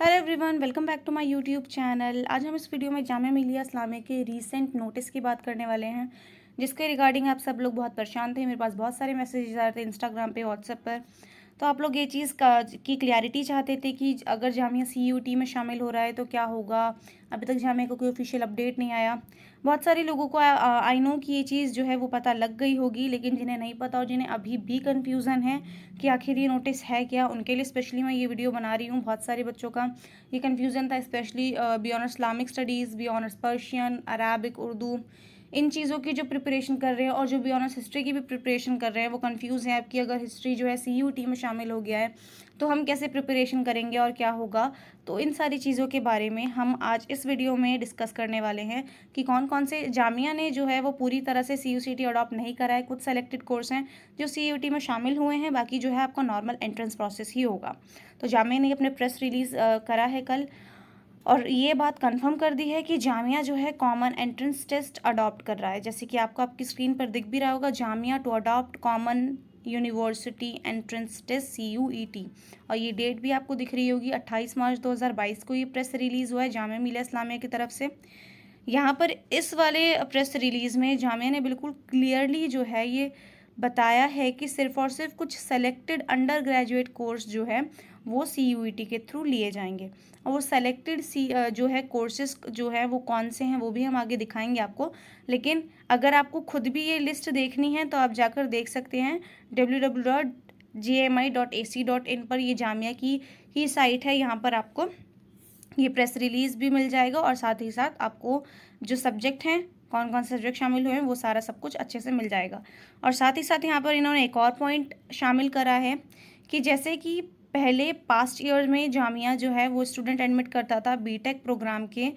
Hello everyone, welcome back to my YouTube channel. आज हम इस वीडियो में जामिया मिलिया इस्लामिया के रीसेंट नोटिस की बात करने वाले हैं, जिसके रिगार्डिंग आप सब लोग बहुत परेशान थे। मेरे पास बहुत सारे मैसेजेस आ रहे थे इंस्टाग्राम पे, व्हाट्सएप पर। तो आप लोग ये चीज़ की क्लैरिटी चाहते थे कि अगर जामिया सीयूटी में शामिल हो रहा है तो क्या होगा। अभी तक जामिया का कोई ऑफिशियल अपडेट नहीं आया। बहुत सारे लोगों को आई नो कि ये चीज़ जो है वो पता लग गई होगी, लेकिन जिन्हें नहीं पता और जिन्हें अभी भी कन्फ्यूज़न है कि आखिर ये नोटिस है क्या, उनके लिए स्पेशली मैं ये वीडियो बना रही हूँ। बहुत सारे बच्चों का ये कन्फ्यूज़न था, especially B honours Islamic studies, B honours Persian, Arabic, Urdu, इन चीज़ों की जो प्रिपरेशन कर रहे हैं और जो बी ऑनर्स हिस्ट्री की भी प्रिपरेशन कर रहे हैं वो कंफ्यूज हैं कि अगर हिस्ट्री जो है सीयूटी में शामिल हो गया है तो हम कैसे प्रिपरेशन करेंगे और क्या होगा। तो इन सारी चीज़ों के बारे में हम आज इस वीडियो में डिस्कस करने वाले हैं कि कौन कौन से जामिया ने जो है वो पूरी तरह से सीयूसीटी अडॉप्ट नहीं करा है। कुछ सेलेक्टेड कोर्स हैं जो सीयूटी में शामिल हुए हैं, बाकी जो है आपका नॉर्मल एंट्रेंस प्रोसेस ही होगा। तो जामिया ने अपने प्रेस रिलीज़ करा है कल, और ये बात कंफर्म कर दी है कि जामिया जो है कॉमन एंट्रेंस टेस्ट अडॉप्ट कर रहा है। जैसे कि आपको आपकी स्क्रीन पर दिख भी रहा होगा, Jamia to adopt common university entrance test CUET, और ये डेट भी आपको दिख रही होगी 28 मार्च 2022 को ये प्रेस रिलीज़ हुआ है जामिया मिलिया इस्लामिया की तरफ से। यहाँ पर इस वाले प्रेस रिलीज़ में जामिया ने बिल्कुल क्लियरली जो है ये बताया है कि सिर्फ और सिर्फ कुछ सेलेक्टेड अंडर ग्रेजुएट कोर्स जो है वो CUET के थ्रू लिए जाएंगे। और वो सेलेक्टेड जो है कोर्सेज जो है वो कौन से हैं वो भी हम आगे दिखाएंगे आपको। लेकिन अगर आपको खुद भी ये लिस्ट देखनी है तो आप जाकर देख सकते हैं www.jmi.ac.in पर। ये जामिया की ही साइट है, यहाँ पर आपको ये प्रेस रिलीज़ भी मिल जाएगा और साथ ही साथ आपको जो सब्जेक्ट हैं, कौन कौन से सब्जेक्ट शामिल हुए हैं, वो सारा सब कुछ अच्छे से मिल जाएगा। और साथ ही साथ यहाँ पर इन्होंने एक और पॉइंट शामिल करा है कि जैसे कि पहले पास्ट ईयर में जामिया जो है वो स्टूडेंट एडमिट करता था बीटेक प्रोग्राम के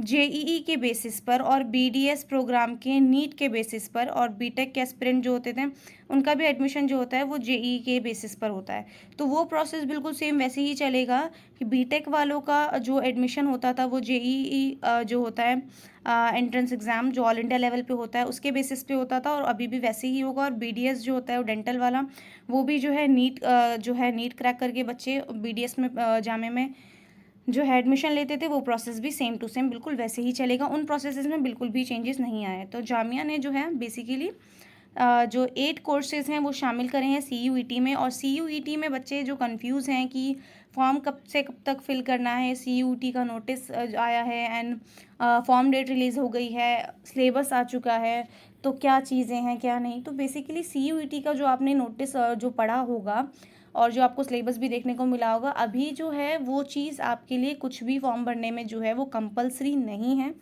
JEE के बेसिस पर और BDS प्रोग्राम के नीट के बेसिस पर, और बीटेक के एस्पिरेंट जो होते थे उनका भी एडमिशन जो होता है वो JEE के बेसिस पर होता है। तो वो प्रोसेस बिल्कुल सेम वैसे ही चलेगा कि बीटेक वालों का जो एडमिशन होता था वो JEE जो होता है एंट्रेंस एग्ज़ाम जो ऑल इंडिया लेवल पे होता है उसके बेसिस पे होता था, और अभी भी वैसे ही होगा। और BDS जो होता है वो डेंटल वाला, वो भी जो है नीट क्रैक करके बच्चे BDS में जामे में जो है एडमिशन लेते थे, वो प्रोसेस भी सेम टू सेम बिल्कुल वैसे ही चलेगा। उन प्रोसेसेस में बिल्कुल भी चेंजेस नहीं आए। तो जामिया ने जो है बेसिकली जो 8 कोर्सेज हैं वो शामिल करे हैं CUET में। और CUET में बच्चे जो कंफ्यूज हैं कि फॉर्म कब से कब तक फिल करना है, CUET का नोटिस आया है एंड फॉर्म डेट रिलीज़ हो गई है, सिलेबस आ चुका है, तो क्या चीज़ें हैं क्या नहीं। तो बेसिकली CUET का जो आपने नोटिस जो पढ़ा होगा और जो आपको सिलेबस भी देखने को मिला होगा, अभी जो है वो चीज़ आपके लिए कुछ भी फॉर्म भरने में जो है वो कंपलसरी नहीं है।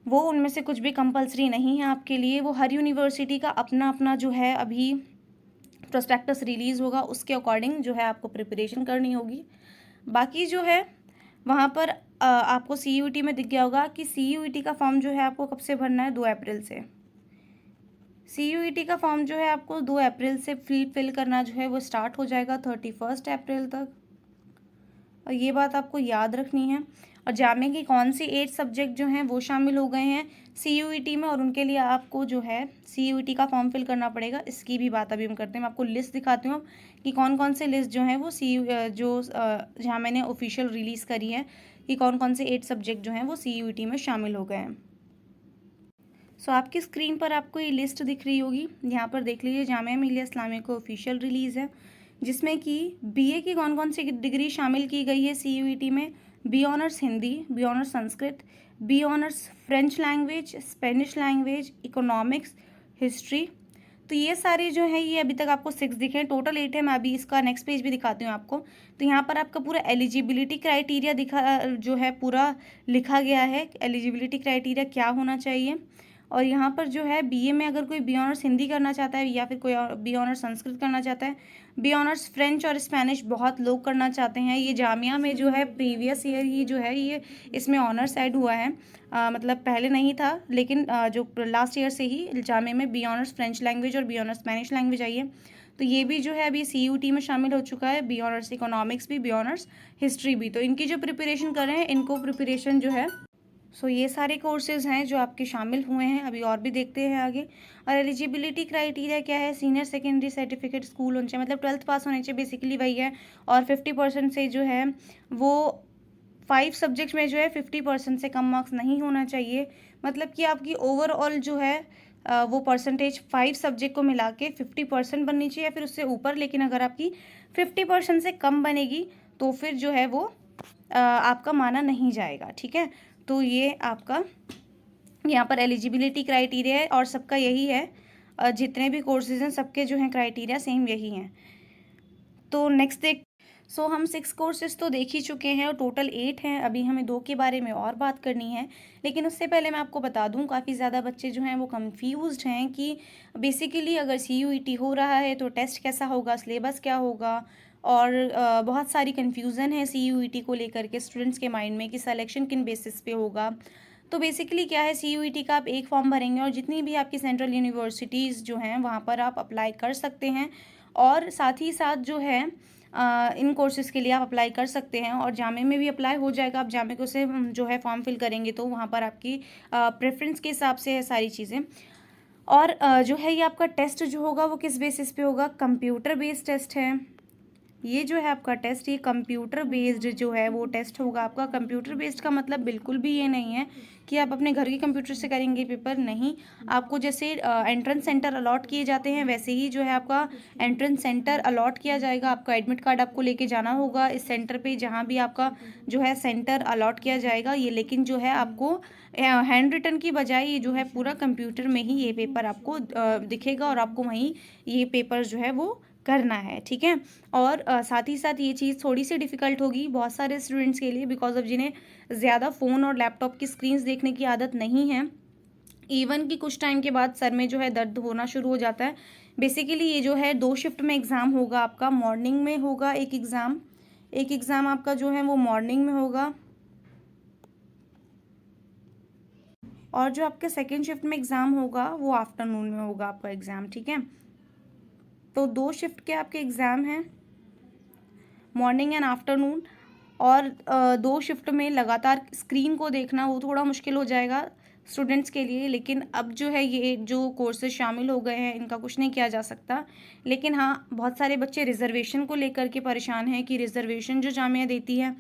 वो उनमें से कुछ भी कंपलसरी नहीं है आपके लिए। वो हर यूनिवर्सिटी का अपना अपना जो है अभी प्रोस्पेक्टस रिलीज़ होगा, उसके अकॉर्डिंग जो है आपको प्रिपरेशन करनी होगी। बाकी जो है वहाँ पर आपको CUET में दिख गया होगा कि CUET का फॉर्म जो है आपको कब से भरना है, 2 अप्रैल से। CUET का फॉर्म जो है आपको 2 अप्रैल से फिल करना जो है वो स्टार्ट हो जाएगा 31 अप्रैल तक, और ये बात आपको याद रखनी है। और जामिया की कौन सी 8 सब्जेक्ट जो हैं वो शामिल हो गए हैं CUET में, और उनके लिए आपको जो है CUET का फॉर्म फिल करना पड़ेगा, इसकी भी बात अभी हम करते हैं। मैं आपको लिस्ट दिखाती हूँ कि कौन कौन से लिस्ट जो हैं वो जहाँ मैंने ऑफिशियल रिलीज़ करी है कि कौन कौन से 8 सब्जेक्ट जो हैं वो CUET में शामिल हो गए हैं। सो आपकी स्क्रीन पर आपको ये लिस्ट दिख रही होगी, यहाँ पर देख लीजिए। जामिया मिलिया इस्लामिया को ऑफिशियल रिलीज़ है जिसमें कि BA की कौन कौन सी डिग्री शामिल की गई है CUET में। B honours Hindi, B honours Sanskrit, B honours French language, Spanish language, economics, history. तो ये सारे जो है ये अभी तक आपको 6 दिखे हैं, टोटल 8 है। मैं अभी इसका नेक्स्ट पेज भी दिखाती हूँ आपको। तो यहाँ पर आपका पूरा एलिजिबिलिटी क्राइटेरिया जो है पूरा लिखा गया है, एलिजिबिलिटी क्राइटेरिया क्या होना चाहिए। और यहाँ पर जो है BA में अगर कोई बी ऑनर्स हिंदी करना चाहता है या फिर कोई बी ऑनर्स संस्कृत करना चाहता है, बी ऑनर्स फ्रेंच और स्पेनिश बहुत लोग करना चाहते हैं। ये जामिया में जो है प्रीवियस ईयर ही जो है ये इसमें ऑनर्स ऐड हुआ है, मतलब पहले नहीं था, लेकिन जो लास्ट ईयर से ही जामिया में बी ऑनर्स फ्रेंच लैंग्वेज और बी ऑनर्स स्पेनिश लैंग्वेज आई है। तो ये भी जो है अभी CUET में शामिल हो चुका है, बी ऑनर्स इकोनॉमिक्स भी, बी ऑनर्स हिस्ट्री भी। तो इनकी जो प्रिपरेशन कर रहे हैं इनको प्रिपरेशन जो है सो ये सारे कोर्सेज़ हैं जो आपके शामिल हुए हैं, अभी और भी देखते हैं आगे। और एलिजिबिलिटी क्राइटेरिया क्या है, सीनियर सेकेंडरी सर्टिफिकेट स्कूल होना चाहिए, मतलब 12th पास होने चाहिए, बेसिकली वही है। और 50% से जो है वो 5 सब्जेक्ट्स में जो है 50% से कम मार्क्स नहीं होना चाहिए। मतलब कि आपकी ओवरऑल जो है वो परसेंटेज 5 सब्जेक्ट को मिला के 50% बननी चाहिए या फिर उससे ऊपर। लेकिन अगर आपकी 50% से कम बनेगी तो फिर जो है वो आपका माना नहीं जाएगा, ठीक है। तो ये आपका यहाँ पर एलिजिबिलिटी क्राइटेरिया है और सबका यही है। जितने भी कोर्सेज हैं सबके जो हैं क्राइटेरिया सेम यही हैं। तो नेक्स्ट देख सो हम 6 कोर्सेज तो देख ही चुके हैं और टोटल 8 हैं। अभी हमें 2 के बारे में और बात करनी है। लेकिन उससे पहले मैं आपको बता दूं, काफ़ी ज़्यादा बच्चे जो हैं वो कंफ्यूज्ड हैं कि बेसिकली अगर CUET हो रहा है तो टेस्ट कैसा होगा, सिलेबस क्या होगा। और बहुत सारी कन्फ्यूज़न है CUET को लेकर के स्टूडेंट्स के माइंड में कि सिलेक्शन किन बेसिस पे होगा। तो बेसिकली क्या है, CUET का आप एक फॉर्म भरेंगे और जितनी भी आपकी सेंट्रल यूनिवर्सिटीज़ जो हैं वहाँ पर आप अप्लाई कर सकते हैं। और साथ ही साथ जो है इन कोर्सेज़ के लिए आप अप्लाई कर सकते हैं और जामे में भी अप्लाई हो जाएगा। आप जामे को से जो है फॉर्म फिल करेंगे तो वहाँ पर आपकी प्रेफरेंस के हिसाब से है सारी चीज़ें। और जो है ये आपका टेस्ट जो होगा वो किस बेसिस पे होगा, कंप्यूटर बेस्ड टेस्ट है। ये जो है आपका टेस्ट, ये कंप्यूटर बेस्ड जो है वो टेस्ट होगा आपका। कंप्यूटर बेस्ड का मतलब बिल्कुल भी ये नहीं है कि आप अपने घर के कंप्यूटर से करेंगे पेपर, नहीं। आपको जैसे एंट्रेंस सेंटर अलॉट किए जाते हैं वैसे ही जो है आपका एंट्रेंस सेंटर अलॉट किया जाएगा। आपका एडमिट कार्ड आपको लेके जाना होगा इस सेंटर पे जहाँ भी आपका जो है सेंटर अलॉट किया जाएगा ये। लेकिन जो है आपको हैंड रिटन की बजाय ये जो है पूरा कंप्यूटर में ही ये पेपर आपको दिखेगा और आपको वहीं ये पेपर जो है वो करना है, ठीक है। और साथ ही साथ ये चीज़ थोड़ी सी डिफ़िकल्ट होगी बहुत सारे स्टूडेंट्स के लिए, बिकॉज ऑफ जिन्हें ज़्यादा फ़ोन और लैपटॉप की स्क्रीन्स देखने की आदत नहीं है। इवन कि कुछ टाइम के बाद सर में जो है दर्द होना शुरू हो जाता है। बेसिकली ये जो है 2 शिफ्ट में एग्ज़ाम होगा आपका। मॉर्निंग में होगा एक एग्ज़ाम आपका जो है वो मॉर्निंग में होगा और जो आपके सेकेंड शिफ्ट में एग्ज़ाम होगा वो आफ्टरनून में होगा आपका एग्ज़ाम, ठीक है। तो 2 शिफ्ट के आपके एग्ज़ाम हैं, मॉर्निंग एंड आफ्टरनून। और 2 शिफ्ट में लगातार स्क्रीन को देखना वो थोड़ा मुश्किल हो जाएगा स्टूडेंट्स के लिए। लेकिन अब जो है ये जो कोर्सेज शामिल हो गए हैं इनका कुछ नहीं किया जा सकता। लेकिन हाँ, बहुत सारे बच्चे रिज़र्वेशन को लेकर के परेशान हैं कि रिज़र्वेशन जो जामिया देती है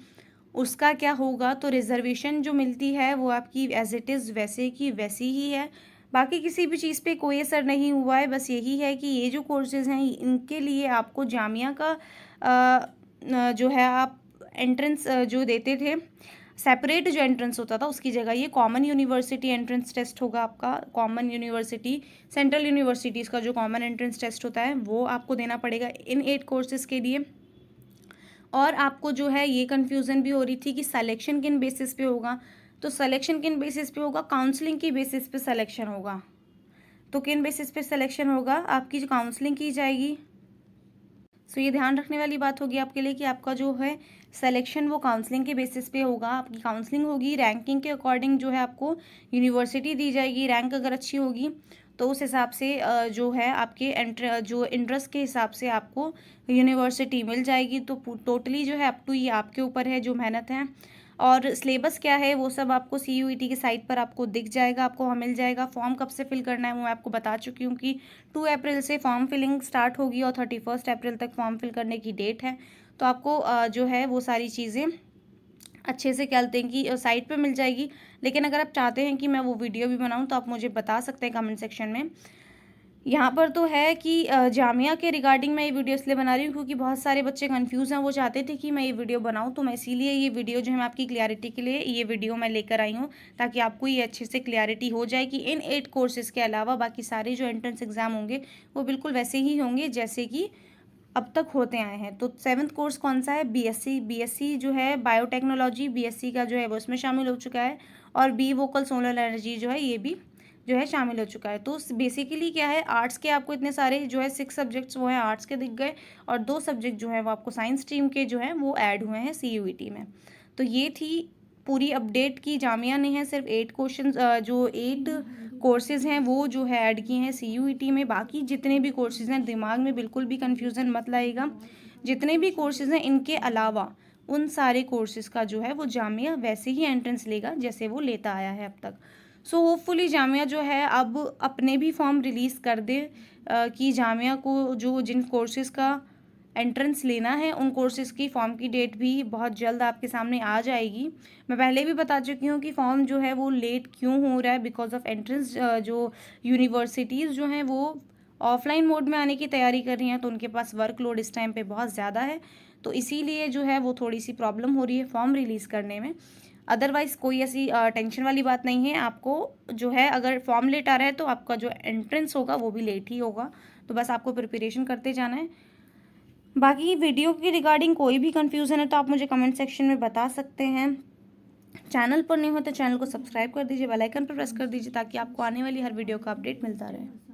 उसका क्या होगा। तो रिज़र्वेशन जो मिलती है वो आपकी एज इट इज़ वैसे की वैसी ही है। बाकी किसी भी चीज़ पे कोई असर नहीं हुआ है। बस यही है कि ये जो कोर्सेज़ हैं इनके लिए आपको जामिया का जो है आप एंट्रेंस जो देते थे, सेपरेट जो एंट्रेंस होता था उसकी जगह ये कॉमन यूनिवर्सिटी एंट्रेंस टेस्ट होगा आपका। कॉमन यूनिवर्सिटी सेंट्रल यूनिवर्सिटीज़ का जो कॉमन एंट्रेंस टेस्ट होता है वो आपको देना पड़ेगा इन 8 कोर्सेज़ के लिए। और आपको जो है ये कन्फ्यूज़न भी हो रही थी कि सिलेक्शन किन बेसिस पे होगा। तो सिलेक्शन किन बेसिस पे होगा, काउंसलिंग की बेसिस पे सिलेक्शन होगा। तो किन बेसिस पे सिलेक्शन होगा, आपकी जो काउंसलिंग की जाएगी। सो ये ध्यान रखने वाली बात होगी आपके लिए कि आपका जो है सिलेक्शन वो काउंसलिंग के बेसिस पे होगा। आपकी काउंसलिंग होगी रैंकिंग के अकॉर्डिंग, जो है आपको यूनिवर्सिटी दी जाएगी। रैंक अगर अच्छी होगी तो उस हिसाब से जो है आपके जो इंटरेस्ट के हिसाब से आपको यूनिवर्सिटी मिल जाएगी। तो टोटली जो है अप टू ये आपके ऊपर है जो मेहनत है। और सिलेबस क्या है वो सब आपको CUET की साइट पर आपको दिख जाएगा, आपको वहाँ मिल जाएगा। फॉर्म कब से फिल करना है वो मैं आपको बता चुकी हूँ कि 2 अप्रैल से फॉर्म फिलिंग स्टार्ट होगी और 31 अप्रैल तक फॉर्म फिल करने की डेट है। तो आपको जो है वो सारी चीज़ें अच्छे से क्या कहते हैं कि साइट पे मिल जाएगी। लेकिन अगर आप चाहते हैं कि मैं वो वीडियो भी बनाऊँ तो आप मुझे बता सकते हैं कमेंट सेक्शन में। यहाँ पर तो है कि जामिया के रिगार्डिंग मैं ये वीडियो इसलिए बना रही हूँ क्योंकि बहुत सारे बच्चे कंफ्यूज हैं। वो चाहते थे कि मैं ये वीडियो बनाऊँ, तो मैं इसीलिए ये वीडियो जो है मैं आपकी क्लैरिटी के लिए ये वीडियो मैं लेकर आई हूँ, ताकि आपको ये अच्छे से क्लैरिटी हो जाए कि इन 8 कोर्सेज़ के अलावा बाकी सारे जो एंट्रेंस एग्ज़ाम होंगे वो बिल्कुल वैसे ही होंगे जैसे कि अब तक होते आए हैं। तो 7th कोर्स कौन सा है, BSc जो है बायोटेक्नोलॉजी, BSc का जो है वो इसमें शामिल हो चुका है। और बी वोकल सोलर एनर्जी जो है ये भी जो है शामिल हो चुका है। तो बेसिकली क्या है, आर्ट्स के आपको इतने सारे जो है 6 सब्जेक्ट्स वो हैं आर्ट्स के दिख गए और 2 सब्जेक्ट जो है वो आपको साइंस स्ट्रीम के जो है वो ऐड हुए हैं CUET में। तो ये थी पूरी अपडेट की जामिया ने है सिर्फ 8 क्वेश्चन जो 8 कोर्सेज़ हैं वो जो है ऐड किए हैं CUET में। बाकी जितने भी कोर्सेज़ हैं दिमाग में बिल्कुल भी कन्फ्यूज़न मत लाइएगा। जितने भी कोर्सेज़ हैं इनके अलावा उन सारे कोर्सेज़ का जो है वो जामिया वैसे ही एंट्रेंस लेगा जैसे वो लेता आया है अब तक। सो होपफुली जामिया जो है अब अपने भी फॉर्म रिलीज़ कर दे कि जामिया को जो जिन कोर्सेज़ का एंट्रेंस लेना है उन कोर्सेज़ की फ़ॉर्म की डेट भी बहुत जल्द आपके सामने आ जाएगी। मैं पहले भी बता चुकी हूँ कि फ़ॉर्म जो है वो लेट क्यों हो रहा है, बिकॉज़ ऑफ एंट्रेंस जो यूनिवर्सिटीज़ जो हैं वो ऑफ़लाइन मोड में आने की तैयारी कर रही हैं, तो उनके पास वर्कलोड इस टाइम पे बहुत ज़्यादा है, तो इसीलिए जो है वो थोड़ी-सी प्रॉब्लम हो रही है फ़ॉर्म रिलीज़ करने में। अदरवाइज़ कोई ऐसी टेंशन वाली बात नहीं है। आपको जो है अगर फ़ॉर्म लेट आ रहा है तो आपका जो एंट्रेंस होगा वो भी लेट ही होगा, तो बस आपको प्रिपरेशन करते जाना है। बाकी वीडियो के रिगार्डिंग कोई भी कन्फ्यूज़न है तो आप मुझे कमेंट सेक्शन में बता सकते हैं। चैनल पर नहीं हो तो चैनल को सब्सक्राइब कर दीजिए, बेल आइकन पर प्रेस कर दीजिए ताकि आपको आने वाली हर वीडियो का अपडेट मिलता रहे।